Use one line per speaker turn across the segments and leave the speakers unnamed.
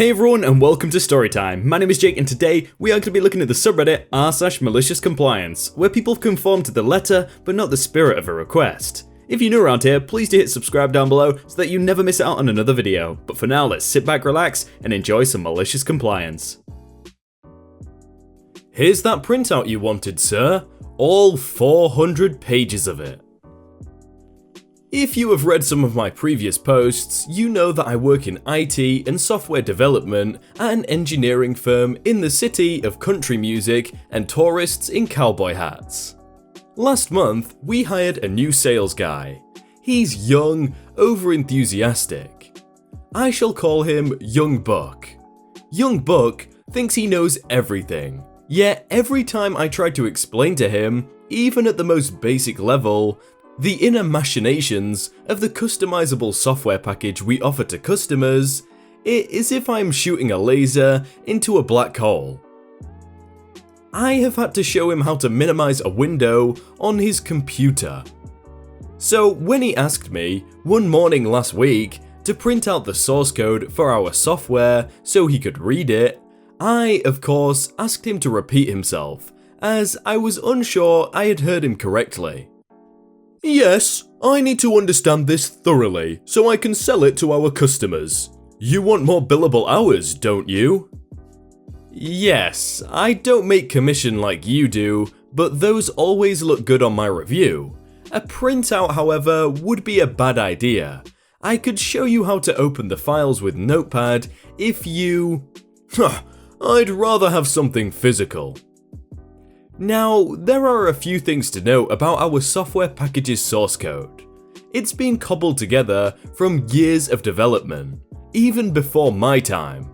Hey everyone and welcome to Storytime. My name is Jake and today we are going to be looking at the subreddit r/malicious compliance, where people have conformed to the letter but not the spirit of a request. If you're new around here, please do hit subscribe down below so that you never miss out on another video. But for now, let's sit back, relax, and enjoy some malicious compliance. Here's that printout you wanted, sir. All 400 pages of it. If you have read some of my previous posts, you know that I work in IT and software development at an engineering firm in the city of country music and tourists in cowboy hats. Last month, we hired a new sales guy. He's young, over-enthusiastic. I shall call him Young Buck. Young Buck thinks he knows everything, yet every time I try to explain to him, even at the most basic level, the inner machinations of the customizable software package we offer to customers, it is as if I'm shooting a laser into a black hole. I have had to show him how to minimize a window on his computer. So when he asked me, one morning last week, to print out the source code for our software so he could read it, I, of course, asked him to repeat himself, as I was unsure I had heard him correctly. Yes, I need to understand this thoroughly so I can sell it to our customers. You want more billable hours, don't you? Yes, I don't make commission like you do, but those always look good on my review. A printout, however, would be a bad idea. I could show you how to open the files with Notepad if you... I'd rather have something physical. Now, there are a few things to note about our software package's source code. It's been cobbled together from years of development, even before my time,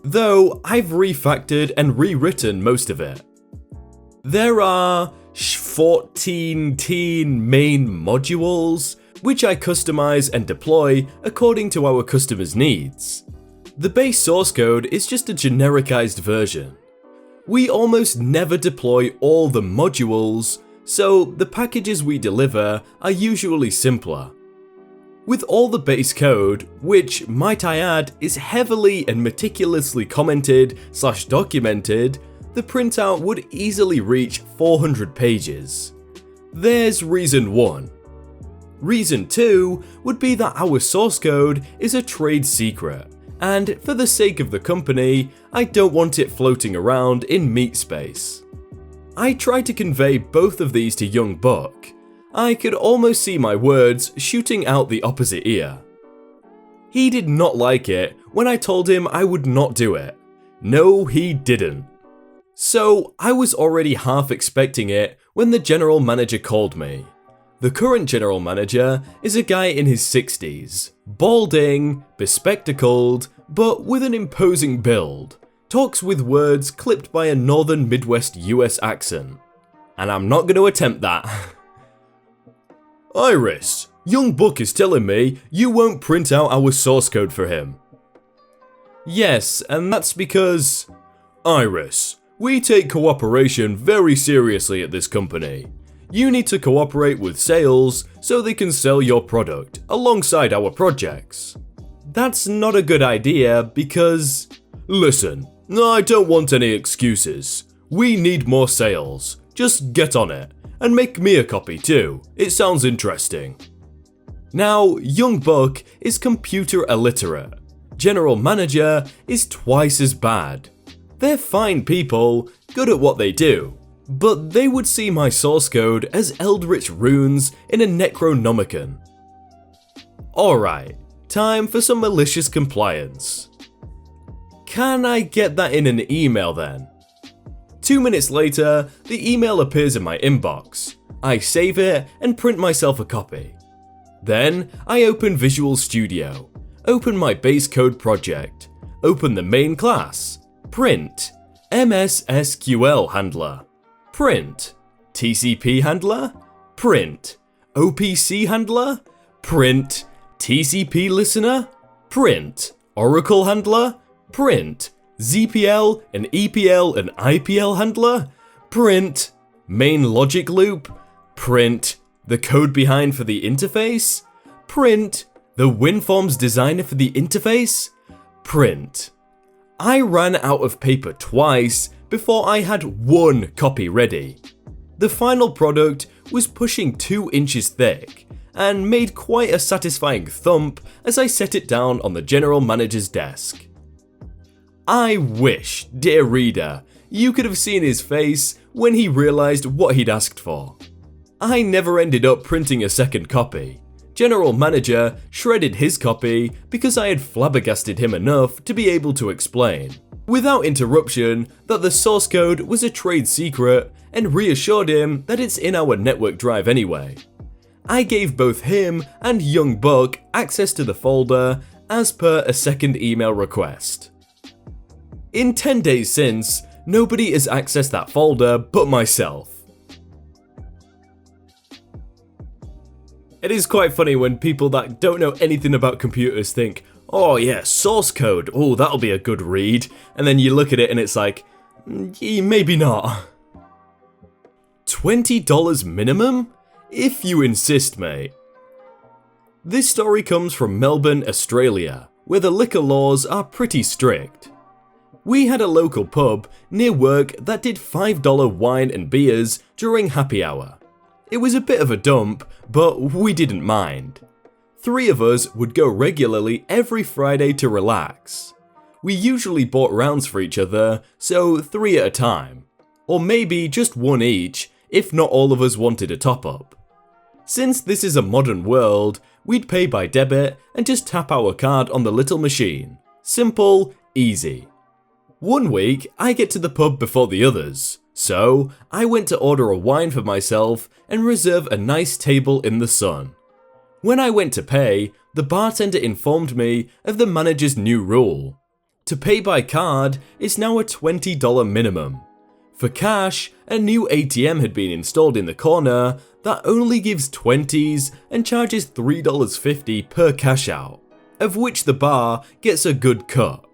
though I've refactored and rewritten most of it. There are 14 main modules, which I customize and deploy according to our customers' needs. The base source code is just a genericized version. We almost never deploy all the modules, so the packages we deliver are usually simpler. With all the base code, which, might I add, is heavily and meticulously commented/documented, the printout would easily reach 400 pages. There's reason 1. Reason 2 would be that our source code is a trade secret, and for the sake of the company, I don't want it floating around in meat space. I tried to convey both of these to Young Buck. I could almost see my words shooting out the opposite ear. He did not like it when I told him I would not do it. No, he didn't. So I was already half expecting it when the general manager called me. The current general manager is a guy in his 60s, balding, bespectacled, but with an imposing build, talks with words clipped by a northern Midwest US accent. And I'm not going to attempt that. Iris, Young Buck is telling me you won't print out our source code for him. Yes, and that's because... Iris, we take cooperation very seriously at this company. You need to cooperate with sales so they can sell your product alongside our projects. That's not a good idea because... Listen, I don't want any excuses. We need more sales. Just get on it. And make me a copy too. It sounds interesting. Now, Young Buck is computer illiterate. General Manager is twice as bad. They're fine people, good at what they do. But they would see my source code as Eldritch runes in a Necronomicon. Alright, time for some malicious compliance. Can I get that in an email then? 2 minutes later, the email appears in my inbox. I save it and print myself a copy. Then, I open Visual Studio, open my base code project, open the main class, print, MS SQL handler. Print, TCP handler, print, OPC handler, print, TCP listener, print, Oracle handler, print, ZPL and EPL and IPL handler, print, main logic loop, print, the code behind for the interface, print, the WinForms designer for the interface, print, I ran out of paper twice before I had one copy ready. The final product was pushing 2 inches thick and made quite a satisfying thump as I set it down on the general manager's desk. I wish, dear reader, you could have seen his face when he realised what he'd asked for. I never ended up printing a second copy. General Manager shredded his copy because I had flabbergasted him enough to be able to explain, without interruption, that the source code was a trade secret and reassured him that it's in our network drive anyway. I gave both him and Young Buck access to the folder as per a second email request. In 10 days since, nobody has accessed that folder but myself. It is quite funny when people that don't know anything about computers think, oh yeah, source code, oh that'll be a good read, and then you look at it and it's like, maybe not. $20 minimum? If you insist, mate. This story comes from Melbourne, Australia, where the liquor laws are pretty strict. We had a local pub near work that did $5 wine and beers during happy hour. It was a bit of a dump, but we didn't mind. 3 of us would go regularly every Friday to relax. We usually bought rounds for each other, so 3 at a time. Or maybe just 1 each, if not all of us wanted a top-up. Since this is a modern world, we'd pay by debit and just tap our card on the little machine. Simple, easy. One week, I get to the pub before the others, so I went to order a wine for myself and reserve a nice table in the sun. When I went to pay, the bartender informed me of the manager's new rule. To pay by card is now a $20 minimum. For cash, a new ATM had been installed in the corner that only gives 20s and charges $3.50 per cash out, of which the bar gets a good cut.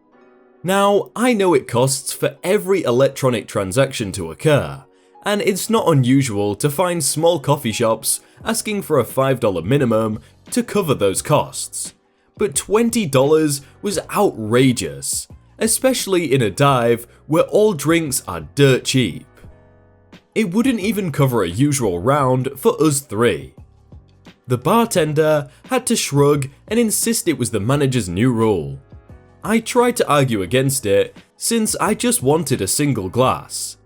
Now, I know it costs for every electronic transaction to occur, and it's not unusual to find small coffee shops asking for a $5 minimum to cover those costs. But $20 was outrageous, especially in a dive where all drinks are dirt cheap. It wouldn't even cover a usual round for us 3. The bartender had to shrug and insist it was the manager's new rule. I tried to argue against it, since I just wanted a single glass.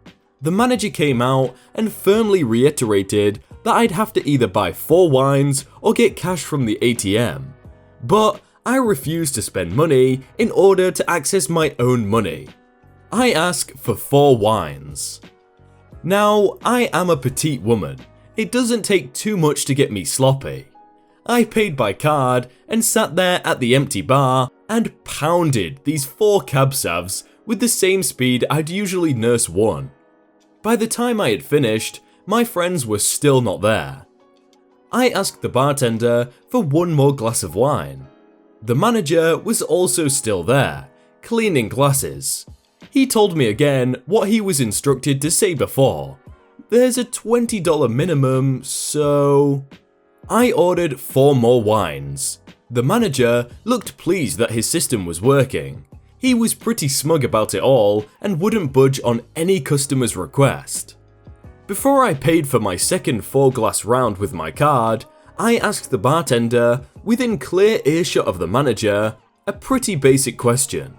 The manager came out and firmly reiterated that I'd have to either buy 4 wines or get cash from the ATM. But I refused to spend money in order to access my own money. I asked for 4 wines. Now, I am a petite woman. It doesn't take too much to get me sloppy. I paid by card and sat there at the empty bar and pounded these 4 cab savs with the same speed I'd usually nurse 1. By the time I had finished, my friends were still not there. I asked the bartender for 1 more glass of wine. The manager was also still there, cleaning glasses. He told me again what he was instructed to say before. There's a $20 minimum, so... I ordered 4 more wines. The manager looked pleased that his system was working. He was pretty smug about it all and wouldn't budge on any customer's request. Before I paid for my second 4-glass round with my card, I asked the bartender, within clear earshot of the manager, a pretty basic question.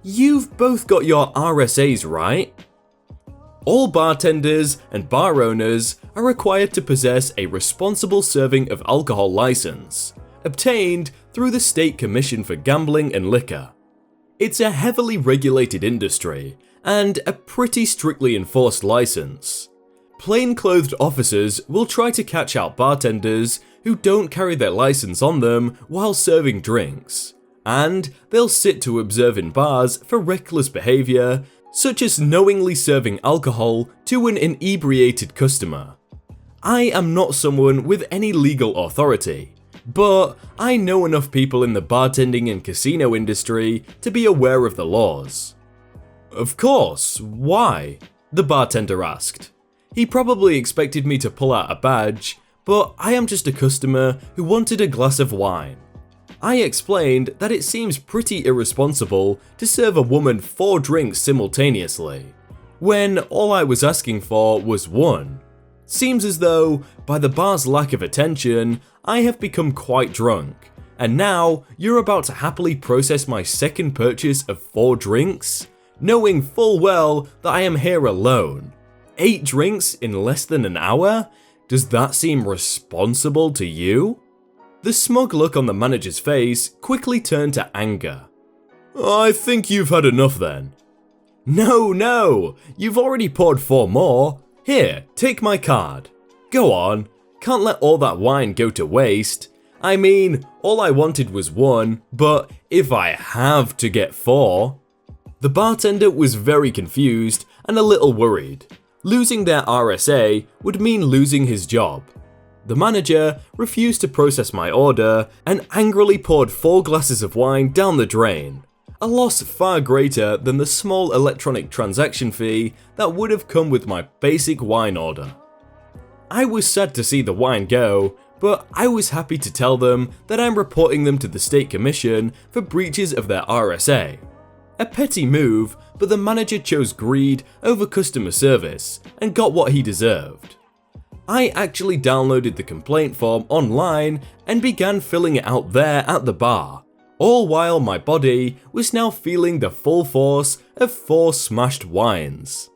You've both got your RSAs, right? All bartenders and bar owners are required to possess a responsible serving of alcohol license, obtained through the State Commission for Gambling and Liquor. It's a heavily regulated industry and a pretty strictly enforced license. Plain-clothed officers will try to catch out bartenders who don't carry their license on them while serving drinks, and they'll sit to observe in bars for reckless behavior, such as knowingly serving alcohol to an inebriated customer. I am not someone with any legal authority, but I know enough people in the bartending and casino industry to be aware of the laws. Of course, why? The bartender asked. He probably expected me to pull out a badge, but I am just a customer who wanted a glass of wine. I explained that it seems pretty irresponsible to serve a woman 4 drinks simultaneously, when all I was asking for was 1. Seems as though, by the bar's lack of attention, I have become quite drunk, and now you're about to happily process my second purchase of 4 drinks, knowing full well that I am here alone. 8 drinks in less than an hour? Does that seem responsible to you? The smug look on the manager's face quickly turned to anger. I think you've had enough then. No, you've already poured 4 more. Here, take my card. Go on, can't let all that wine go to waste. I mean, all I wanted was 1, but if I have to get 4. The bartender was very confused and a little worried. Losing their RSA would mean losing his job. The manager refused to process my order and angrily poured 4 glasses of wine down the drain, a loss far greater than the small electronic transaction fee that would have come with my basic wine order. I was sad to see the wine go, but I was happy to tell them that I'm reporting them to the State Commission for breaches of their RSA. A petty move, but the manager chose greed over customer service and got what he deserved. I actually downloaded the complaint form online and began filling it out there at the bar, all while my body was now feeling the full force of 4 smashed wines.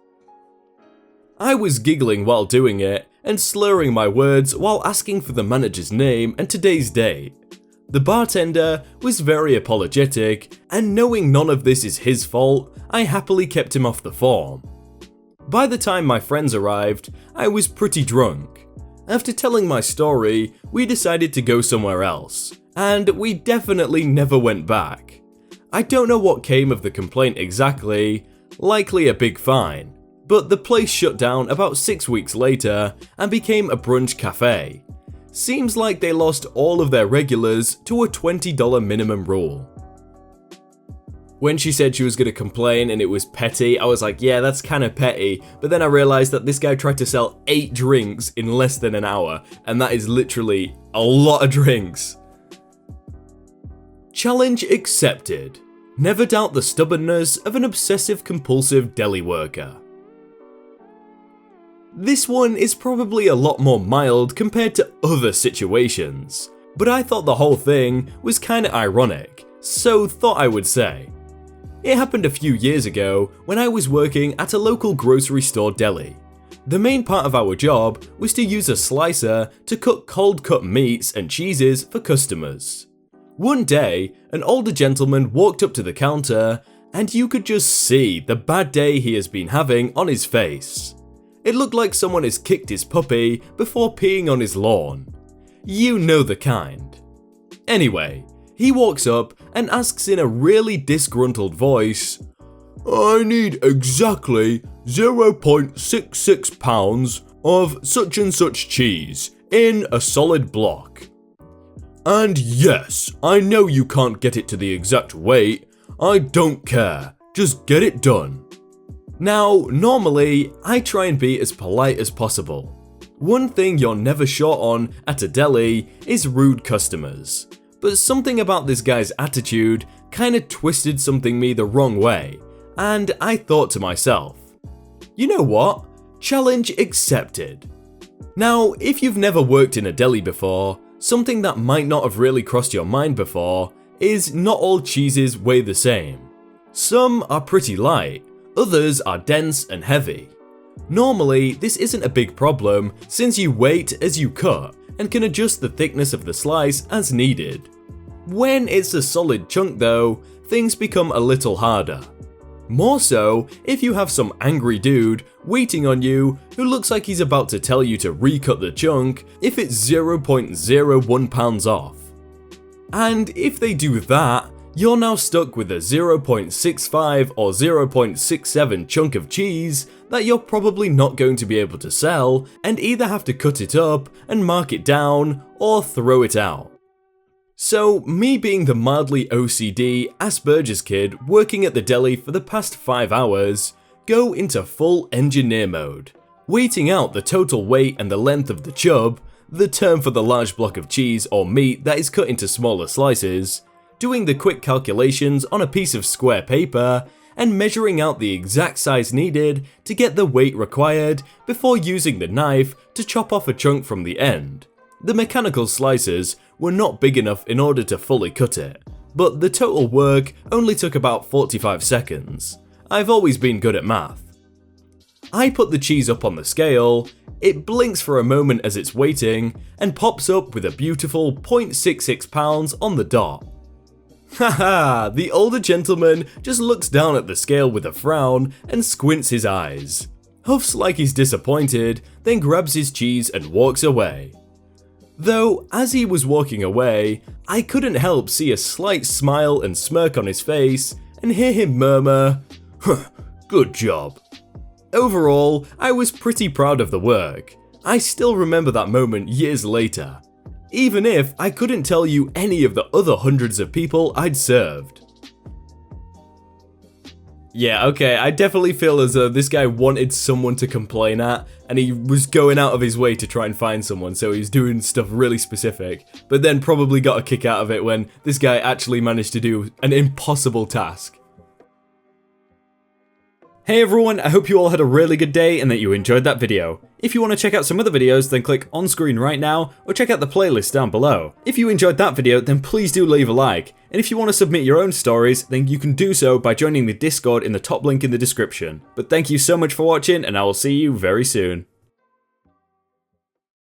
I was giggling while doing it and slurring my words while asking for the manager's name and today's date. The bartender was very apologetic, and knowing none of this is his fault, I happily kept him off the form. By the time my friends arrived, I was pretty drunk. After telling my story, we decided to go somewhere else, and we definitely never went back. I don't know what came of the complaint exactly, likely a big fine, but the place shut down about 6 weeks later and became a brunch cafe. Seems like they lost all of their regulars to a $20 minimum rule. When she said she was going to complain and it was petty, I was like, yeah, that's kind of petty, but then I realized that this guy tried to sell 8 drinks in less than an hour, and that is literally a lot of drinks. Challenge accepted. Never doubt the stubbornness of an obsessive-compulsive deli worker. This one is probably a lot more mild compared to other situations, but I thought the whole thing was kinda ironic, so thought I would say. It happened a few years ago when I was working at a local grocery store deli. The main part of our job was to use a slicer to cut cold cut meats and cheeses for customers. One day, an older gentleman walked up to the counter and you could just see the bad day he has been having on his face. It looked like someone has kicked his puppy before peeing on his lawn. You know the kind. Anyway, he walks up and asks in a really disgruntled voice, I need exactly 0.66 pounds of such and such cheese in a solid block. And yes, I know you can't get it to the exact weight. I don't care. Just get it done. Now, normally, I try and be as polite as possible. One thing you're never short on at a deli is rude customers. But something about this guy's attitude kinda twisted something me the wrong way, and I thought to myself, you know what? Challenge accepted. Now, if you've never worked in a deli before, something that might not have really crossed your mind before is not all cheeses weigh the same. Some are pretty light, others are dense and heavy. Normally, this isn't a big problem since you weight as you cut and can adjust the thickness of the slice as needed. When it's a solid chunk though, things become a little harder. More so if you have some angry dude waiting on you who looks like he's about to tell you to recut the chunk if it's 0.01 pounds off. And if they do that, you're now stuck with a 0.65 or 0.67 chunk of cheese that you're probably not going to be able to sell and either have to cut it up and mark it down or throw it out. So me being the mildly OCD Asperger's kid working at the deli for the past 5 hours, go into full engineer mode, weighting out the total weight and the length of the chub, the term for the large block of cheese or meat that is cut into smaller slices, doing the quick calculations on a piece of square paper, and measuring out the exact size needed to get the weight required before using the knife to chop off a chunk from the end. The mechanical slicers were not big enough in order to fully cut it, but the total work only took about 45 seconds. I've always been good at math. I put the cheese up on the scale, it blinks for a moment as it's waiting, and pops up with a beautiful 0.66 pounds on the dot. Haha, the older gentleman just looks down at the scale with a frown and squints his eyes. Huffs like he's disappointed, then grabs his cheese and walks away. Though, as he was walking away, I couldn't help see a slight smile and smirk on his face and hear him murmur, "Huh, good job." Overall, I was pretty proud of the work. I still remember that moment years later, even if I couldn't tell you any of the other hundreds of people I'd served. Yeah, okay, I definitely feel as though this guy wanted someone to complain at, and he was going out of his way to try and find someone, so he's doing stuff really specific, but then probably got a kick out of it when this guy actually managed to do an impossible task. Hey everyone, I hope you all had a really good day and that you enjoyed that video. If you want to check out some other videos, then click on screen right now, or check out the playlist down below. If you enjoyed that video, then please do leave a like, and if you want to submit your own stories, then you can do so by joining the Discord in the top link in the description. But thank you so much for watching, and I will see you very soon.